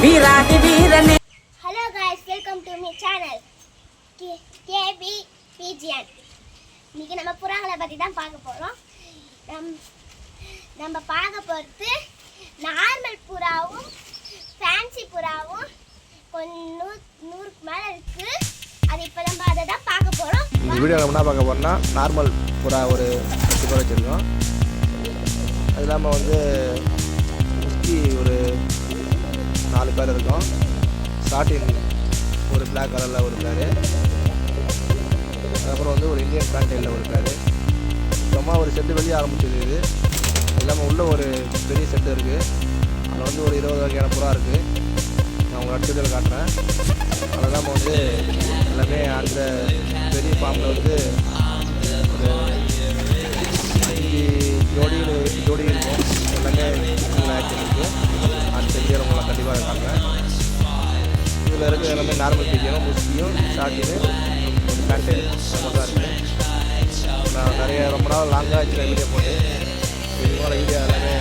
வீராதி வீரனே. Hello guys, welcome to me channel K P B G N. இன்னைக்கு நம்ம புறாங்களை பற்றி தான் பார்க்க போகிறோம். நம்ம பார்க்க போகிறது நார்மல் புறாவும் ஃபேன்சி புறாவும் கொஞ்சம் 100க்கு மேலே இருக்குது. அது இப்போ நம்ம அதை தான் பார்க்க போகிறோம். இந்த வீடியோ நம்ம என்ன பார்க்க போகிறோம்னா நார்மல் புறா ஒரு 10 பேர் வச்சுருக்கோம். அது இல்லாமல் வந்து முஸ்கி ஒரு 4 பேர் இருக்கும். ஸ்டார்டிங் ஒரு பிளாக் கலரில் ஒரு பேர், அதுக்கப்புறம் வந்து ஒரு இந்தியன் பேண்டையில் ஒரு பேர். சும்மா ஒரு செட்டு வெளியே ஆரம்பிச்சது. இது இல்லாமல் உள்ளே ஒரு பெரிய செட்டு இருக்குது. அதில் வந்து ஒரு 20 வகையான புறா இருக்குது. நான் உங்களை அடுத்ததில் காட்டுறேன். அது இல்லாமல் வந்து எல்லாமே அந்த பெரிய ஃபார்மில் வந்து ஒரு 5 ஜோடி இருக்கும். எல்லாமே ஆக்டிவ் இருக்குது. அந்த வீடியோ உங்களை கண்டிப்பாக காட்டுறேன். இதில் இருக்க எல்லாமே நார்மல் பீஜியும் முஸ்கியும் ஷார்ட்டின்னு ஒரு பேண்ட்டு மட்டும் தான் இருக்குது. நான் நிறைய ரொம்ப நாள் லாங்காக வச்சுருக்க வீடியோ போட்டு இதுமாதிரி வீடியோ எல்லாமே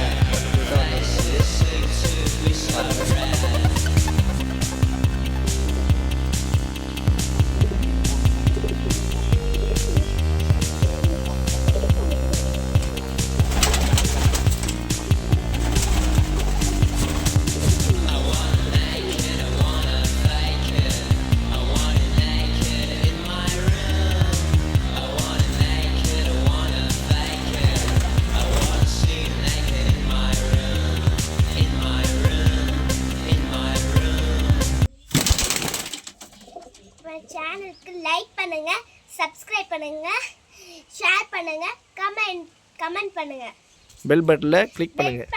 சேனலுக்கு லைக் பண்ணுங்க, சப்ஸ்கிரைப் பண்ணுங்க, ஷேர் பண்ணுங்க, கமெண்ட் பண்ணுங்க, பெல் பட்டனில் கிளிக் பண்ணுங்கள்.